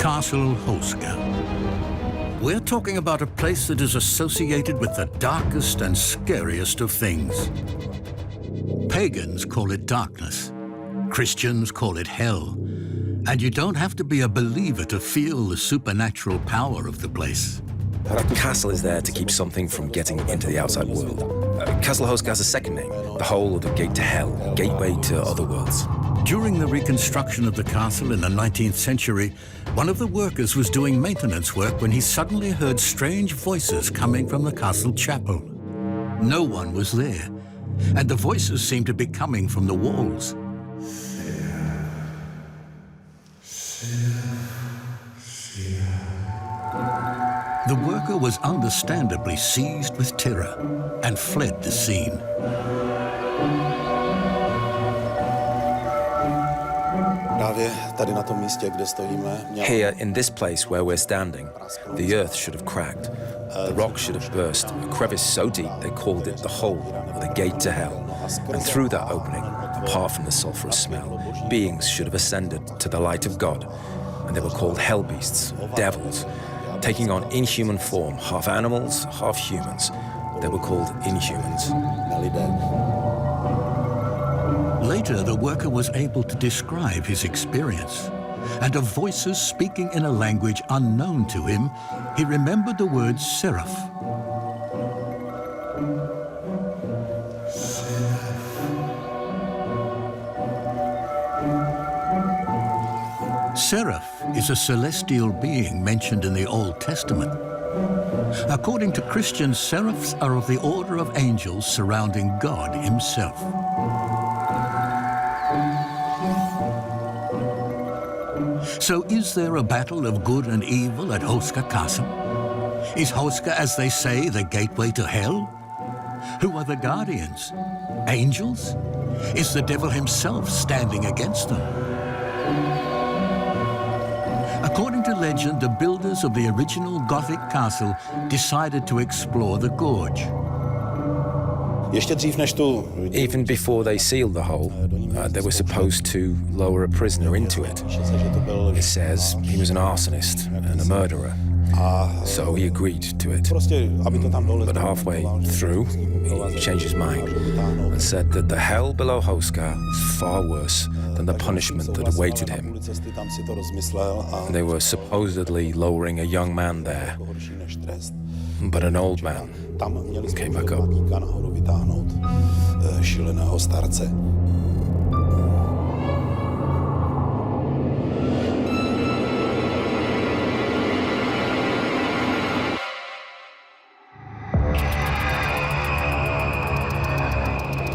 Castle Houska. We're talking about a place that is associated with the darkest and scariest of things. Pagans call it darkness. Christians call it hell. And you don't have to be a believer to feel the supernatural power of the place. The castle is there to keep something from getting into the outside world. Castle Houska has a second name, the Hole or the Gate to Hell, gateway to other worlds. During the reconstruction of the castle in the 19th century, one of the workers was doing maintenance work when he suddenly heard strange voices coming from the castle chapel. No one was there, and the voices seemed to be coming from the walls. The worker was understandably seized with terror and fled the scene. Here, in this place where we're standing, the earth should have cracked. The rock should have burst, a crevice so deep they called it the Hole, or the Gate to Hell. And through that opening, apart from the sulphurous smell, beings should have ascended to the light of God, and they were called hell beasts, devils, taking on inhuman form, half animals, half humans. They were called inhumans. Later, the worker was able to describe his experience, and of voices speaking in a language unknown to him, he remembered the word seraph. Seraph is a celestial being mentioned in the Old Testament. According to Christians, seraphs are of the order of angels surrounding God himself. So is there a battle of good and evil at Houska Castle? Is Houska, as they say, the gateway to hell? Who are the guardians? Angels? Is the devil himself standing against them? According to legend, the builders of the original Gothic castle decided to explore the gorge. Even before they sealed the hole, they were supposed to lower a prisoner into it. It says he was an arsonist and a murderer, so he agreed to it. But halfway through, he changed his mind and said that the hell below Houska is far worse than the punishment that awaited him. They were supposedly lowering a young man there, but an old man came back up.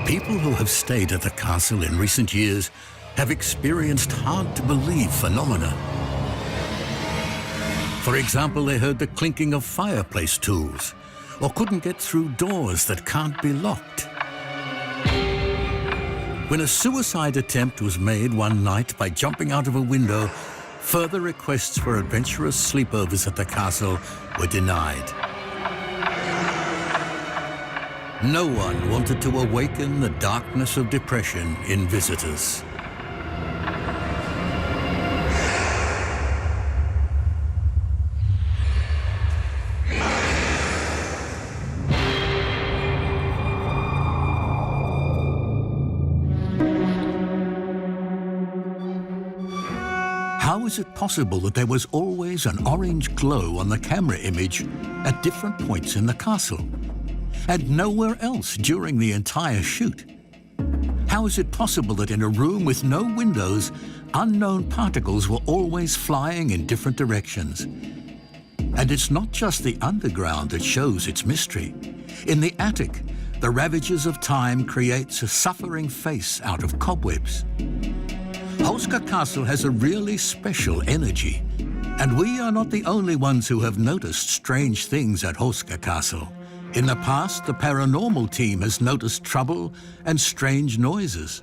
People who have stayed at the castle in recent years have experienced hard-to-believe phenomena. For example, they heard the clinking of fireplace tools, or couldn't get through doors that can't be locked. When a suicide attempt was made one night by jumping out of a window, further requests for adventurous sleepovers at the castle were denied. No one wanted to awaken the darkness of depression in visitors. How is it possible that there was always an orange glow on the camera image at different points in the castle, and nowhere else during the entire shoot? How is it possible that in a room with no windows, unknown particles were always flying in different directions? And it's not just the underground that shows its mystery. In the attic, the ravages of time creates a suffering face out of cobwebs. Houska Castle has a really special energy, and we are not the only ones who have noticed strange things at Houska Castle. In the past, the paranormal team has noticed trouble and strange noises.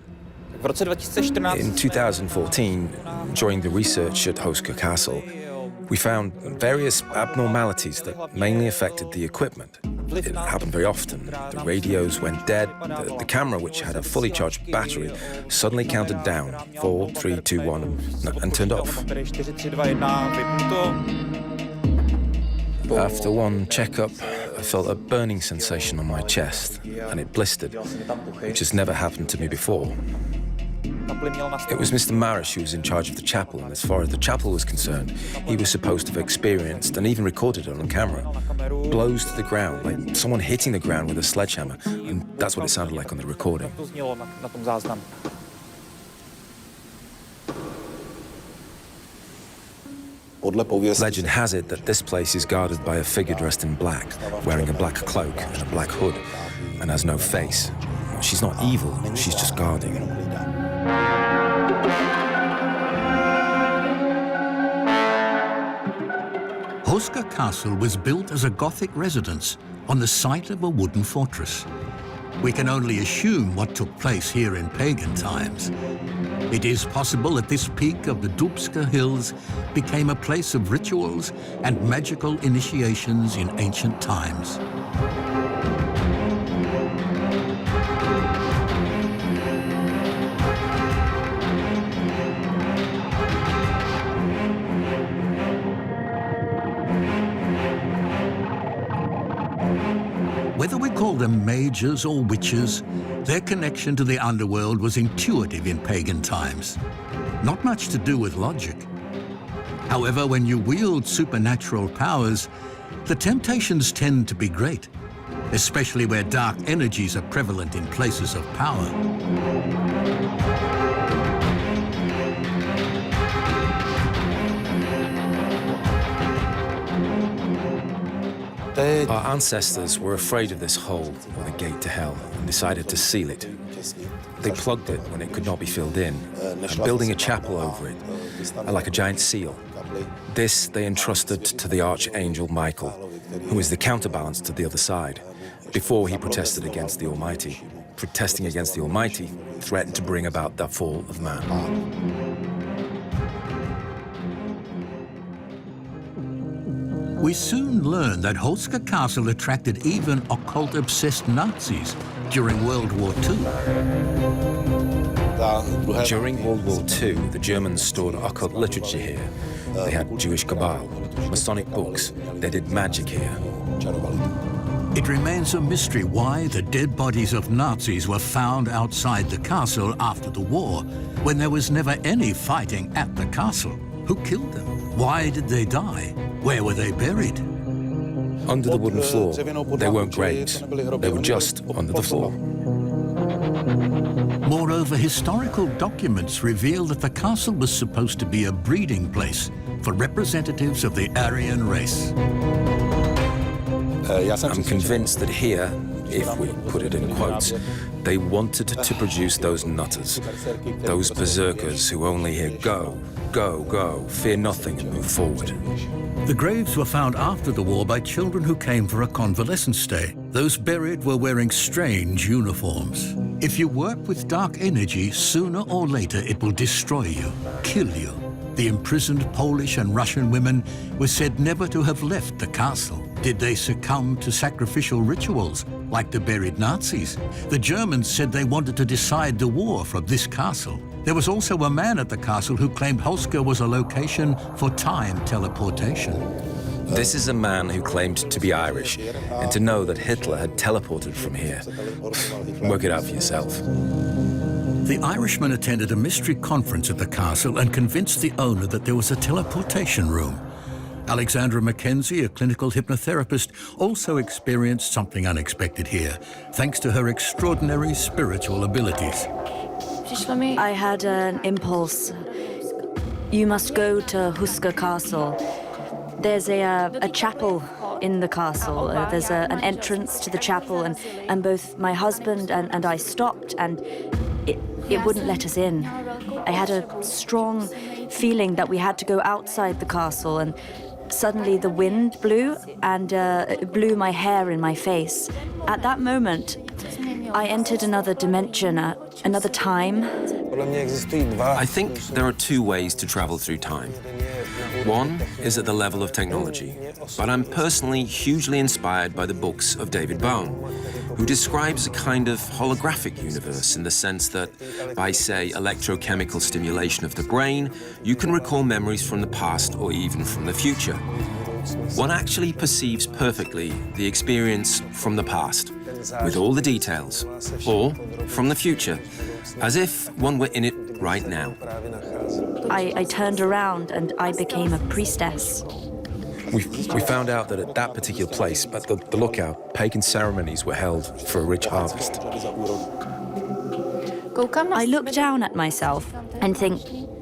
In 2014, during the research at Houska Castle, We found various abnormalities that mainly affected the equipment. It happened very often. The radios went dead. The camera, which had a fully charged battery, suddenly counted down, 4, 3, 2, 1, and turned off. After one checkup, I felt a burning sensation on my chest, and it blistered, which has never happened to me before. It was Mr. Marish who was in charge of the chapel, and as far as the chapel was concerned, he was supposed to have experienced and even recorded it on camera. Blows to the ground, like someone hitting the ground with a sledgehammer, and that's what it sounded like on the recording. Legend has it that this place is guarded by a figure dressed in black, wearing a black cloak and a black hood, and has no face. She's not evil, she's just guarding. Houska Castle was built as a Gothic residence on the site of a wooden fortress. We can only assume what took place here in pagan times. It is possible that this peak of the Dubska Hills became a place of rituals and magical initiations in ancient times. Whether we call them mages or witches, their connection to the underworld was intuitive in pagan times. Not much to do with logic. However, when you wield supernatural powers, the temptations tend to be great, especially where dark energies are prevalent in places of power. Our ancestors were afraid of this hole, or the gate to hell, and decided to seal it. They plugged it when it could not be filled in, and building a chapel over it, like a giant seal. This they entrusted to the archangel Michael, who is the counterbalance to the other side, before he protested against the Almighty. Protesting against the Almighty threatened to bring about the fall of man. We soon learned that Houska Castle attracted even occult-obsessed Nazis during World War II. During World War II, the Germans stored occult literature here. They had Jewish Cabal, Masonic books. They did magic here. It remains a mystery why the dead bodies of Nazis were found outside the castle after the war, when there was never any fighting at the castle. Who killed them? Why did they die? Where were they buried? Under the wooden floor. They weren't graves. They were just under the floor. Moreover, historical documents reveal that the castle was supposed to be a breeding place for representatives of the Aryan race. I'm convinced that here, if we put it in quotes, they wanted to produce those nutters, those berserkers who only hear go, go, go, fear nothing and move forward. The graves were found after the war by children who came for a convalescent stay. Those buried were wearing strange uniforms. If you work with dark energy, sooner or later it will destroy you, kill you. The imprisoned Polish and Russian women were said never to have left the castle. Did they succumb to sacrificial rituals, like the buried Nazis? The Germans said they wanted to decide the war from this castle. There was also a man at the castle who claimed Houska was a location for time teleportation. This is a man who claimed to be Irish and to know that Hitler had teleported from here. Work it out for yourself. The Irishman attended a mystery conference at the castle and convinced the owner that there was a teleportation room. Alexandra Mackenzie, a clinical hypnotherapist, also experienced something unexpected here, thanks to her extraordinary spiritual abilities. I had an impulse. You must go to Houska Castle. There's a chapel in the castle. There's an entrance to the chapel, and both my husband and I stopped, and it wouldn't let us in. I had a strong feeling that we had to go outside the castle, and suddenly the wind blew, and it blew my hair in my face. At that moment, I entered another dimension, another time. I think there are two ways to travel through time. One is at the level of technology, but I'm personally hugely inspired by the books of David Bohm, who describes a kind of holographic universe in the sense that by, say, electrochemical stimulation of the brain, you can recall memories from the past or even from the future. One actually perceives perfectly the experience from the past, with all the details, or from the future, as if one were in it right now. I turned around and I became a priestess. We found out that at that particular place, at the lookout, pagan ceremonies were held for a rich harvest. I look down at myself and think,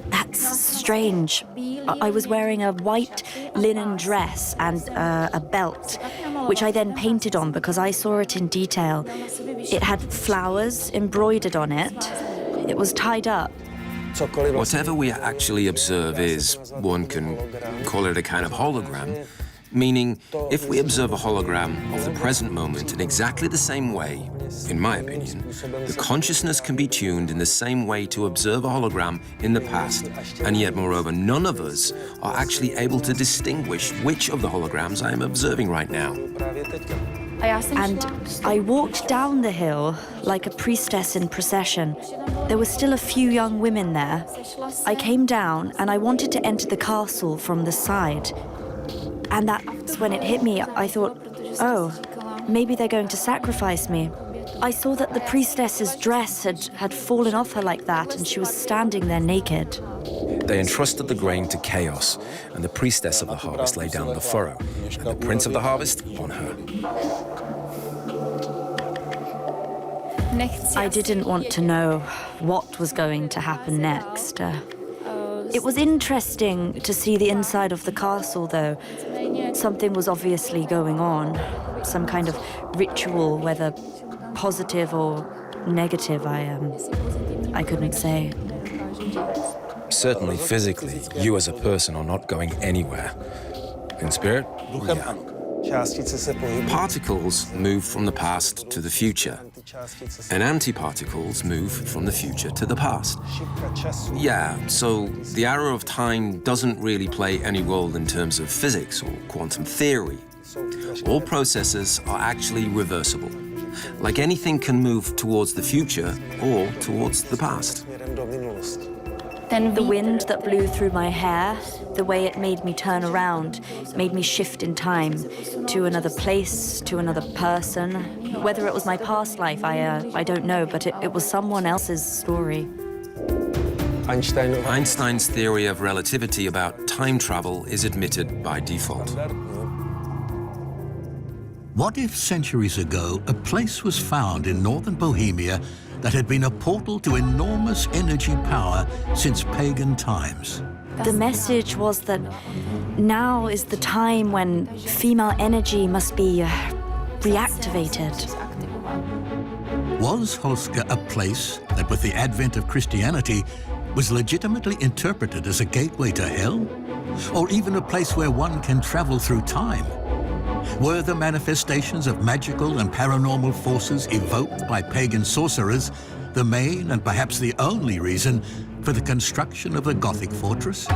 that's strange. I was wearing a white linen dress and a belt, which I then painted on because I saw it in detail. It had flowers embroidered on it. It was tied up. Whatever we actually observe is, one can call it a kind of hologram, meaning if we observe a hologram of the present moment in exactly the same way, in my opinion, the consciousness can be tuned in the same way to observe a hologram in the past, and yet, moreover, none of us are actually able to distinguish which of the holograms I am observing right now. And I walked down the hill like a priestess in procession. There were still a few young women there. I came down and I wanted to enter the castle from the side. And that's when it hit me. I thought, oh, maybe they're going to sacrifice me. I saw that the priestess's dress had fallen off her like that, and she was standing there naked. They entrusted the grain to chaos, and the priestess of the harvest lay down the furrow, and the prince of the harvest on her. I didn't want to know what was going to happen next. It was interesting to see the inside of the castle, though. Something was obviously going on, some kind of ritual, whether positive or negative, I couldn't say. Certainly physically, you as a person are not going anywhere. In spirit, yeah. Particles move from the past to the future, and antiparticles move from the future to the past. Yeah, so the arrow of time doesn't really play any role in terms of physics or quantum theory. All processes are actually reversible. Like anything can move towards the future or towards the past. Then the wind that blew through my hair, the way it made me turn around, made me shift in time to another place, to another person. Whether it was my past life, I don't know, but it was someone else's story. Einstein's theory of relativity about time travel is admitted by default. What if centuries ago a place was found in northern Bohemia that had been a portal to enormous energy power since pagan times? The message was that now is the time when female energy must be reactivated. Was Houska a place that, with the advent of Christianity, was legitimately interpreted as a gateway to hell? Or even a place where one can travel through time? Were the manifestations of magical and paranormal forces evoked by pagan sorcerers the main and perhaps the only reason for the construction of the Gothic fortress?